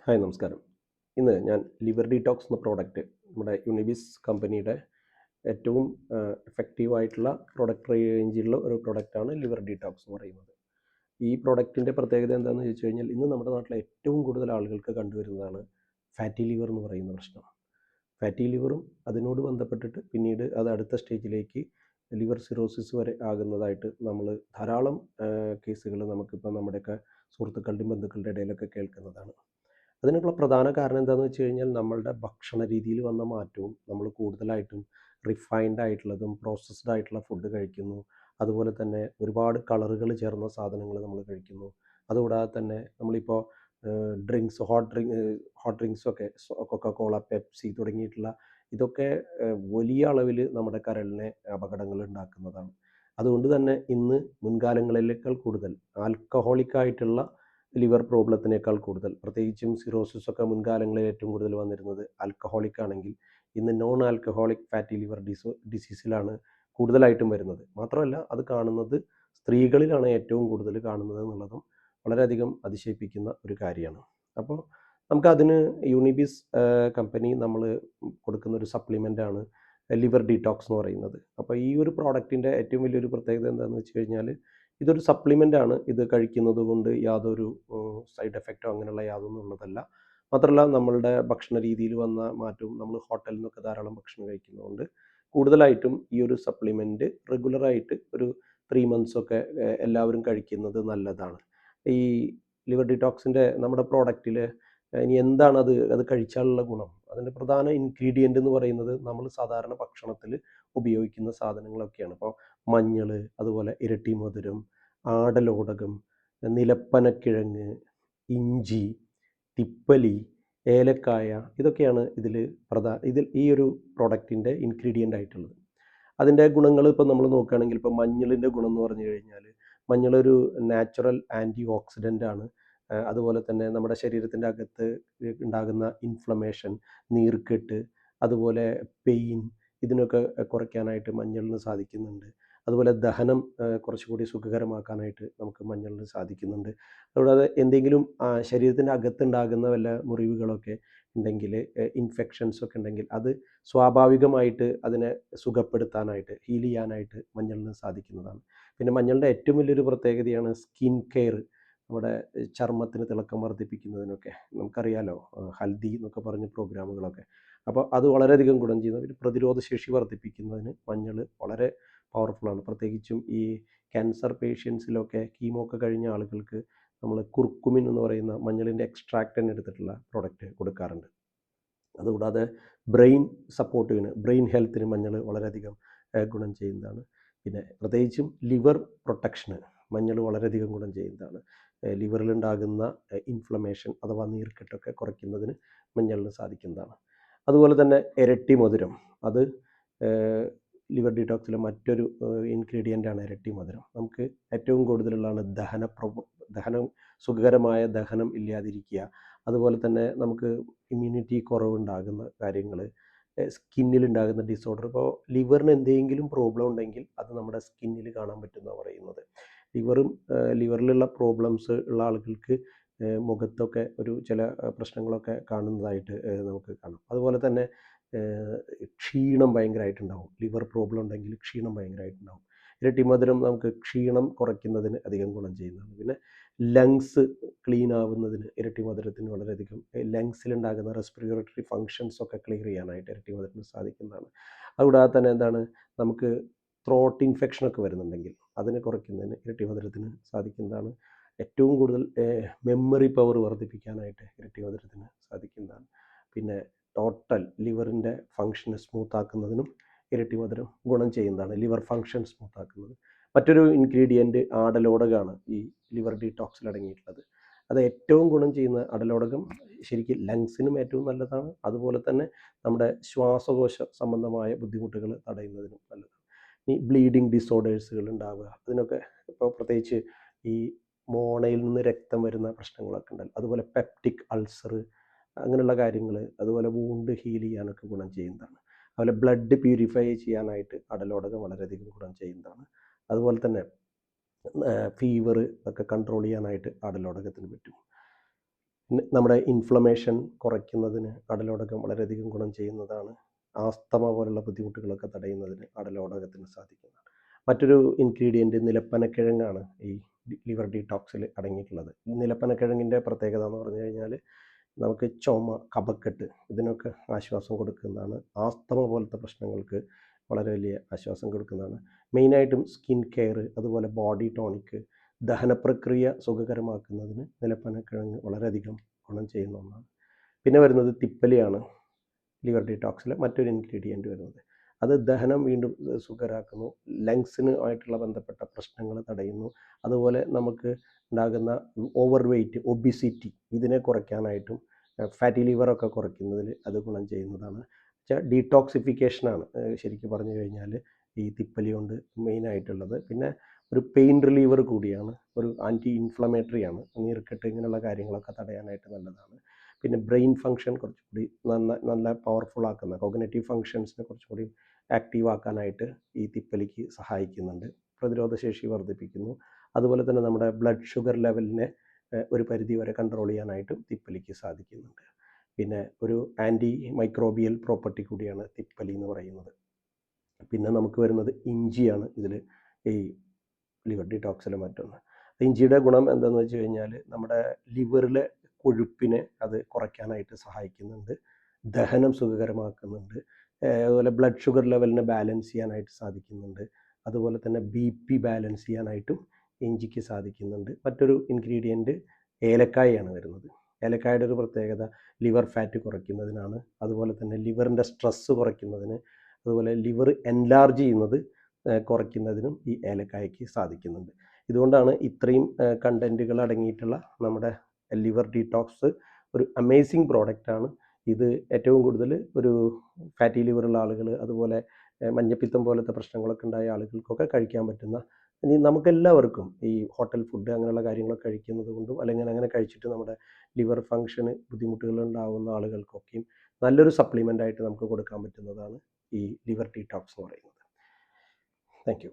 Hi നമസ്കാരം. ഇന്ന് ഞാൻ ലിവർ ഡീറ്റോക്സ് എന്ന പ്രോഡക്റ്റ് നമ്മുടെ യുണിബിസ് കമ്പനിയുടെ ഏറ്റവും എഫക്റ്റീവായിട്ടുള്ള പ്രൊഡക്റ്റ് റേഞ്ചിലുള്ള ഒരു പ്രൊഡക്റ്റാണ് ലിവർ ഡീറ്റോക്സ് എന്ന് പറയുന്നത്. ഈ പ്രൊഡക്റ്റിൻ്റെ പ്രത്യേകത എന്താണെന്ന് ചോദിച്ചു കഴിഞ്ഞാൽ ഇന്ന് നമ്മുടെ നാട്ടിലെ ഏറ്റവും കൂടുതൽ ആളുകൾക്ക് കണ്ടുവരുന്നതാണ് ഫാറ്റി ലിവർ എന്ന് പറയുന്ന പ്രശ്നം. ഫാറ്റി ലിവറും അതിനോട് ബന്ധപ്പെട്ടിട്ട് പിന്നീട് അത് അടുത്ത സ്റ്റേജിലേക്ക് ലിവർ സിറോസിസ് വരെ ആകുന്നതായിട്ട് നമ്മൾ ധാരാളം കേസുകൾ നമുക്കിപ്പോൾ നമ്മുടെയൊക്കെ സുഹൃത്തുക്കളുടെയും ബന്ധുക്കളുടെ ഇടയിലൊക്കെ കേൾക്കുന്നതാണ്. അതിനുള്ള പ്രധാന കാരണം എന്താണെന്ന് വെച്ച് കഴിഞ്ഞാൽ നമ്മളുടെ ഭക്ഷണ രീതിയിൽ വന്ന മാറ്റവും നമ്മൾ കൂടുതലായിട്ടും റിഫൈൻഡ് ആയിട്ടുള്ളതും പ്രോസസ്ഡ് ആയിട്ടുള്ള ഫുഡ് കഴിക്കുന്നു. അതുപോലെ തന്നെ ഒരുപാട് കളറുകൾ ചേർന്ന സാധനങ്ങൾ നമ്മൾ കഴിക്കുന്നു. അതുകൂടാതെ തന്നെ നമ്മളിപ്പോൾ ഡ്രിങ്ക്സ് ഹോട്ട് ഡ്രിങ്ക്സൊക്കെ കൊക്കക്കോള, പെപ്സി തുടങ്ങിയിട്ടുള്ള ഇതൊക്കെ വലിയ അളവിൽ നമ്മുടെ കരളിനെ അപകടങ്ങൾ ഉണ്ടാക്കുന്നതാണ്. അതുകൊണ്ട് തന്നെ ഇന്ന് മുൻകാലങ്ങളിലേക്കാൾ കൂടുതൽ ആൽക്കഹോളിക് ആയിട്ടുള്ള ലിവർ പ്രോബ്ലത്തിനേക്കാൾ കൂടുതൽ, പ്രത്യേകിച്ചും സിറോസിസ് ഒക്കെ മുൻകാലങ്ങളിൽ ഏറ്റവും കൂടുതൽ വന്നിരുന്നത് ആൽക്കഹോളിക് ആണെങ്കിൽ ഇന്ന് നോൺ ആൽക്കഹോളിക് ഫാറ്റി ലിവർ ഡിസീസിലാണ് കൂടുതലായിട്ടും വരുന്നത്. മാത്രമല്ല അത് കാണുന്നത് സ്ത്രീകളിലാണ് ഏറ്റവും കൂടുതൽ കാണുന്നത് എന്നുള്ളതും വളരെയധികം അതിശയിപ്പിക്കുന്ന ഒരു കാര്യമാണ്. അപ്പോൾ നമുക്കതിന് യൂണിബിസ് കമ്പനി നമ്മൾ കൊടുക്കുന്ന ഒരു സപ്ലിമെൻ്റാണ് ലിവർ ഡീറ്റോക്സ് എന്ന് പറയുന്നത്. അപ്പോൾ ഈ ഒരു പ്രോഡക്റ്റിൻ്റെ ഏറ്റവും വലിയൊരു പ്രത്യേകത എന്താണെന്ന് വെച്ച് കഴിഞ്ഞാൽ ഇതൊരു സപ്ലിമെൻ്റ് ആണ്. ഇത് കഴിക്കുന്നത് കൊണ്ട് യാതൊരു സൈഡ് എഫക്റ്റോ അങ്ങനെയുള്ള യാതൊന്നും ഉള്ളതല്ല. മാത്രമല്ല നമ്മളുടെ ഭക്ഷണ രീതിയിൽ വന്ന മാറ്റവും നമ്മൾ ഹോട്ടലിൽ നിന്നൊക്കെ ധാരാളം ഭക്ഷണം കഴിക്കുന്നതുകൊണ്ട് കൂടുതലായിട്ടും ഈ ഒരു സപ്ലിമെൻ്റ് റെഗുലറായിട്ട് ഒരു 3 മന്ത്സൊക്കെ എല്ലാവരും കഴിക്കുന്നത് നല്ലതാണ്. ഈ ലിവർ ഡിറ്റോക്സിൻ്റെ നമ്മുടെ പ്രോഡക്റ്റിൽ ഇനി എന്താണ് അത് കഴിച്ചാലുള്ള ഗുണം? അതിൻ്റെ പ്രധാന ഇൻഗ്രീഡിയൻ്റ് എന്ന് പറയുന്നത് നമ്മൾ സാധാരണ ഭക്ഷണത്തിൽ ഉപയോഗിക്കുന്ന സാധനങ്ങളൊക്കെയാണ്. ഇപ്പോൾ മഞ്ഞൾ, അതുപോലെ ഇരട്ടി മധുരം, ആടലോടകം, നിലപ്പനക്കിഴങ്ങ്, ഇഞ്ചി, തിപ്പലി, ഏലക്കായ ഇതൊക്കെയാണ് ഇതിൽ ഈ ഒരു പ്രൊഡക്റ്റിൻ്റെ ഇൻഗ്രീഡിയൻ്റ് ആയിട്ടുള്ളത്. അതിൻ്റെ ഗുണങ്ങൾ ഇപ്പോൾ നമ്മൾ നോക്കുകയാണെങ്കിൽ ഇപ്പോൾ മഞ്ഞളിൻ്റെ ഗുണം എന്ന് പറഞ്ഞു കഴിഞ്ഞാൽ മഞ്ഞളൊരു നാച്ചുറൽ ആൻറ്റി ഓക്സിഡൻ്റ് ആണ്. അതുപോലെ തന്നെ നമ്മുടെ ശരീരത്തിൻ്റെ അകത്ത് ഉണ്ടാകുന്ന ഇൻഫ്ലമേഷൻ, നീർക്കെട്ട്, അതുപോലെ പെയിൻ ഇതിനൊക്കെ കുറയ്ക്കാനായിട്ട് മഞ്ഞളിന് സാധിക്കുന്നുണ്ട്. അതുപോലെ ദഹനം കുറച്ചുകൂടി സുഖകരമാക്കാനായിട്ട് നമുക്ക് മഞ്ഞളിന് സാധിക്കുന്നുണ്ട്. കൂടാതെ എന്തെങ്കിലും ശരീരത്തിൻ്റെ അകത്തുണ്ടാകുന്ന വല്ല മുറിവുകളൊക്കെ ഉണ്ടെങ്കിൽ, ഇൻഫെക്ഷൻസ് ഒക്കെ ഉണ്ടെങ്കിൽ അത് സ്വാഭാവികമായിട്ട് അതിനെ സുഖപ്പെടുത്താനായിട്ട് ഹീൽ ചെയ്യാനായിട്ട് മഞ്ഞളിന് സാധിക്കുന്നതാണ്. പിന്നെ മഞ്ഞളിൻ്റെ ഏറ്റവും വലിയൊരു പ്രത്യേകതയാണ് സ്കിൻ കെയർ. നമ്മുടെ ചർമ്മത്തിന് തിളക്കം വർദ്ധിപ്പിക്കുന്നതിനൊക്കെ നമുക്കറിയാലോ, ഹൽദി എന്നൊക്കെ പറഞ്ഞ പ്രോഗ്രാമുകളൊക്കെ. അപ്പോൾ അത് വളരെയധികം ഗുണം ചെയ്യുന്ന, പിന്നെ പ്രതിരോധ ശേഷി വർദ്ധിപ്പിക്കുന്നതിന് മഞ്ഞൾ വളരെ പവർഫുള്ളാണ്. പ്രത്യേകിച്ചും ഈ ക്യാൻസർ പേഷ്യൻസിലൊക്കെ കീമോ ഒക്കെ കഴിഞ്ഞ ആളുകൾക്ക് നമ്മൾ കുർക്കുമിൻ എന്ന് പറയുന്ന മഞ്ഞളിൻ്റെ എക്സ്ട്രാക്റ്റ് തന്നെ എടുത്തിട്ടുള്ള പ്രോഡക്റ്റ് കൊടുക്കാറുണ്ട്. അതുകൂടാതെ ബ്രെയിൻ സപ്പോർട്ടിന്, ബ്രെയിൻ ഹെൽത്തിന് മഞ്ഞൾ വളരെയധികം ഗുണം ചെയ്യുന്നതാണ്. പിന്നെ പ്രത്യേകിച്ചും ലിവർ പ്രൊട്ടക്ഷന് മഞ്ഞൾ വളരെയധികം ഗുണം ചെയ്യുന്നതാണ്. ലിവറിലുണ്ടാകുന്ന ഇൻഫ്ലമേഷൻ അഥവാ നീർക്കെട്ടൊക്കെ കുറയ്ക്കുന്നതിന് മഞ്ഞളിന് സാധിക്കുന്നതാണ്. അതുപോലെ തന്നെ ഇരട്ടി മധുരം, അത് ലിവർ ഡീറ്റോക്സിലെ മറ്റൊരു ഇൻഗ്രീഡിയൻ്റാണ് ഇരട്ടി മധുരം. നമുക്ക് ഏറ്റവും കൂടുതലുള്ളതാണ് ദഹനം, സുഖകരമായ ദഹനം ഇല്ലാതിരിക്കുക. അതുപോലെ തന്നെ നമുക്ക് ഇമ്മ്യൂണിറ്റി കുറവുണ്ടാകുന്ന കാര്യങ്ങൾ, സ്കിന്നിലുണ്ടാകുന്ന ഡിസോർഡർ. ഇപ്പോൾ ലിവറിന് എന്തെങ്കിലും പ്രോബ്ലം ഉണ്ടെങ്കിൽ അത് നമ്മുടെ സ്കിന്നിൽ കാണാൻ പറ്റുമെന്നാണ് പറയുന്നത്. ലിവറിലുള്ള പ്രോബ്ലംസ് ഉള്ള ആളുകൾക്ക് മുഖത്തൊക്കെ ഒരു ചില പ്രശ്നങ്ങളൊക്കെ കാണുന്നതായിട്ട് നമുക്ക് കാണാം. അതുപോലെ തന്നെ ക്ഷീണം ഭയങ്കരമായിട്ടുണ്ടാവും. ലിവർ പ്രോബ്ലം ഉണ്ടെങ്കിൽ ക്ഷീണം ഭയങ്കരമായിട്ടുണ്ടാവും. ഇരട്ടി മധുരം നമുക്ക് ക്ഷീണം കുറയ്ക്കുന്നതിന് അധികം ഗുണം ചെയ്യുന്നതാണ്. പിന്നെ ലങ്സ് ക്ലീൻ ആവുന്നതിന് ഇരട്ടി മധുരത്തിന് വളരെയധികം, ലങ്സിലുണ്ടാകുന്ന റെസ്പിറേറ്ററി ഫങ്ഷൻസ് ഒക്കെ ക്ലിയർ ചെയ്യാനായിട്ട് ഇരട്ടി മധുരത്തിന് സാധിക്കുന്നതാണ്. അതുകൂടാതെ തന്നെ എന്താണ്, നമുക്ക് ത്രോട്ട് ഇൻഫെക്ഷനൊക്കെ വരുന്നുണ്ടെങ്കിൽ അതിനെ കുറയ്ക്കുന്നതിന് ഇരട്ടി മധുരത്തിന് സാധിക്കുന്നതാണ്. ഏറ്റവും കൂടുതൽ മെമ്മറി പവർ വർദ്ധിപ്പിക്കാനായിട്ട് ഇരട്ടി മധുരത്തിന് സാധിക്കുന്നതാണ്. പിന്നെ ടോട്ടൽ ലിവറിൻ്റെ ഫങ്ഷനെ സ്മൂത്താക്കുന്നതിനും ഇരട്ടി മധുരം ഗുണം ചെയ്യുന്നതാണ്, ലിവർ ഫങ്ഷൻ സ്മൂത്താക്കുന്നത്. മറ്റൊരു ഇൻഗ്രീഡിയൻറ്റ് ആടലോടകമാണ് ഈ ലിവർ ഡീറ്റോക്സിൽ അടങ്ങിയിട്ടുള്ളത്. അത് ഏറ്റവും ഗുണം ചെയ്യുന്ന ആടലോടകം ശരിക്കും ലങ്സിനും ഏറ്റവും നല്ലതാണ്. അതുപോലെ തന്നെ നമ്മുടെ ശ്വാസകോശ സംബന്ധമായ ബുദ്ധിമുട്ടുകൾ തടയുന്നതിനും നല്ലതാണ്. ഈ ബ്ലീഡിങ് ഡിസോർഡേഴ്സുകൾ ഉണ്ടാവുക, അതിനൊക്കെ ഇപ്പോൾ പ്രത്യേകിച്ച് ഈ മോണയിൽ നിന്ന് രക്തം വരുന്ന പ്രശ്നങ്ങളൊക്കെ ഉണ്ടല്ലോ, അതുപോലെ പെപ്റ്റിക് അൾസർ അങ്ങനെയുള്ള കാര്യങ്ങൾ, അതുപോലെ വൂണ്ട് ഹീൽ ചെയ്യാനൊക്കെ ഗുണം ചെയ്യുന്നതാണ്. അതുപോലെ ബ്ലഡ് പ്യൂരിഫൈ ചെയ്യാനായിട്ട് അടലോടകം വളരെയധികം ഗുണം ചെയ്യുന്നതാണ്. അതുപോലെ തന്നെ ഫീവർ ഒക്കെ കൺട്രോൾ ചെയ്യാനായിട്ട് ആടലോടകത്തിന് പറ്റും. നമ്മുടെ ഇൻഫ്ലമേഷൻ കുറയ്ക്കുന്നതിന് അടലോടകം വളരെയധികം ഗുണം ചെയ്യുന്നതാണ്. ആസ്തമ പോലുള്ള ബുദ്ധിമുട്ടുകളൊക്കെ തടയുന്നതിന് അടലോടകത്തിന് സാധിക്കുന്നതാണ്. മറ്റൊരു ഇൻഗ്രീഡിയൻറ്റ് നിലപ്പനക്കിഴങ്ങാണ് ഈ ലിവർ ഡീടോക്സിൽ അടങ്ങിയിട്ടുള്ളത്. നിലപ്പനക്കിഴങ്ങിൻ്റെ പ്രത്യേകത എന്ന് പറഞ്ഞു കഴിഞ്ഞാൽ നമുക്ക് ചുമ, കഫക്കെട്ട് ഇതിനൊക്കെ ആശ്വാസം കൊടുക്കുന്നതാണ്. ആസ്തമ പോലത്തെ പ്രശ്നങ്ങൾക്ക് വളരെ വലിയ ആശ്വാസം കൊടുക്കുന്നതാണ്. മെയിനായിട്ടും സ്കിൻ കെയർ, അതുപോലെ ബോഡി ടോണിക്ക്, ദഹനപ്രക്രിയ സുഖകരമാക്കുന്നതിന് നിലപ്പനക്കിഴങ്ങ് വളരെയധികം ഗുണം ചെയ്യുന്ന ഒന്നാണ്. പിന്നെ വരുന്നത് തിപ്പലിയാണ് ലിവർ ഡീടോക്സിൽ മറ്റൊരു ഇൻഗ്രീഡിയൻറ്റ് വരുന്നത്. അത് ദഹനം വീണ്ടും സുഖകരമാക്കുന്നു, ലങ്സിന് ആയിട്ടുള്ള ബന്ധപ്പെട്ട പ്രശ്നങ്ങൾ തടയുന്നു. അതുപോലെ നമുക്ക് ഉണ്ടാകുന്ന ഓവർ വെയ്റ്റ്, ഒബിസിറ്റി ഇതിനെ കുറയ്ക്കാനായിട്ടും ഫാറ്റി ലിവറൊക്കെ കുറയ്ക്കുന്നതിൽ അത് ഗുണം ചെയ്യുന്നതാണ്. ഡീടോക്സിഫിക്കേഷനാണ് ശരിക്കും പറഞ്ഞു കഴിഞ്ഞാൽ ഈ തിപ്പലി കൊണ്ട് മെയിനായിട്ടുള്ളത്. പിന്നെ ഒരു പെയിൻ റിലീവർ കൂടിയാണ്, ഒരു ആൻറ്റി ഇൻഫ്ലമേറ്ററിയാണ്, നീർക്കെട്ട് ഇങ്ങനെയുള്ള കാര്യങ്ങളൊക്കെ തടയാനായിട്ട് നല്ലതാണ്. പിന്നെ ബ്രെയിൻ ഫങ്ഷൻ കുറച്ചുകൂടി നല്ല പവർഫുൾ ആക്കുന്ന, കോഗ്നിറ്റീവ് ഫങ്ഷൻസിനെ കുറച്ചുകൂടി ആക്റ്റീവ് ആക്കാനായിട്ട് ഈ തിപ്പലിക്ക് സഹായിക്കുന്നുണ്ട്. പ്രതിരോധശേഷി വർദ്ധിപ്പിക്കുന്നു. അതുപോലെ തന്നെ നമ്മുടെ ബ്ലഡ് ഷുഗർ ലെവലിനെ ഒരു പരിധി വരെ കൺട്രോൾ ചെയ്യാനായിട്ടും തിപ്പലിക്ക് സാധിക്കുന്നുണ്ട്. പിന്നെ ഒരു ആൻറ്റി മൈക്രോബിയൽ പ്രോപ്പർട്ടി കൂടിയാണ് തിപ്പലി എന്ന് പറയുന്നത്. പിന്നെ നമുക്ക് വരുന്നത് ഇഞ്ചിയാണ് ഇതിൽ ഈ ലിവർ ഡീടോക്സിലെ മറ്റൊന്ന്. ഇഞ്ചിയുടെ ഗുണം എന്താണെന്ന് വെച്ച് കഴിഞ്ഞാൽ നമ്മുടെ ലിവറിലെ കൊഴുപ്പിനെ അത് കുറയ്ക്കാനായിട്ട് സഹായിക്കുന്നുണ്ട്, ദഹനം സുഖകരമാക്കുന്നുണ്ട്, അതുപോലെ ബ്ലഡ് ഷുഗർ ലെവലിനെ ബാലൻസ് ചെയ്യാനായിട്ട് സാധിക്കുന്നുണ്ട്. അതുപോലെ തന്നെ BP ബാലൻസ് ചെയ്യാനായിട്ടും ഇഞ്ചിക്ക് സാധിക്കുന്നുണ്ട്. മറ്റൊരു ഇൻഗ്രീഡിയൻറ്റ് ഏലക്കായയാണ് വരുന്നത്. ഏലക്കായുടെ ഒരു പ്രത്യേകത ലിവർ ഫാറ്റ് കുറയ്ക്കുന്നതിനാണ്. അതുപോലെ തന്നെ ലിവറിൻ്റെ സ്ട്രെസ്സ് കുറയ്ക്കുന്നതിന്, അതുപോലെ ലിവർ എൻലാർജ് ചെയ്യുന്നത് കുറയ്ക്കുന്നതിനും ഈ ഏലക്കായ്ക്ക് സാധിക്കുന്നുണ്ട്. ഇതുകൊണ്ടാണ് ഇത്രയും കണ്ടൻറ്റുകൾ അടങ്ങിയിട്ടുള്ള നമ്മുടെ ലിവർ ഡീടോക്സ് ഒരു അമേസിങ് പ്രോഡക്റ്റാണ്. ഇത് ഏറ്റവും കൂടുതൽ ഒരു ഫാറ്റി ലിവറുള്ള ആളുകൾ, അതുപോലെ മഞ്ഞപ്പിത്തം പോലത്തെ പ്രശ്നങ്ങളൊക്കെ ഉണ്ടായ ആളുകൾക്കൊക്കെ കഴിക്കാൻ പറ്റുന്ന, ഇനി നമുക്കെല്ലാവർക്കും ഈ ഹോട്ടൽ ഫുഡ് അങ്ങനെയുള്ള കാര്യങ്ങളൊക്കെ കഴിക്കുന്നത് കൊണ്ടും, അല്ലെങ്കിൽ അങ്ങനെ കഴിച്ചിട്ട് നമ്മുടെ ലിവർ ഫങ്ഷന് ബുദ്ധിമുട്ടുകൾ ഉണ്ടാകുന്ന ആളുകൾക്കൊക്കെയും നല്ലൊരു സപ്ലിമെൻ്റ് ആയിട്ട് നമുക്ക് കൊടുക്കാൻ പറ്റുന്നതാണ് ഈ ലിവർ ഡീടോക്സ് എന്ന് പറയുന്നത്. Thank you.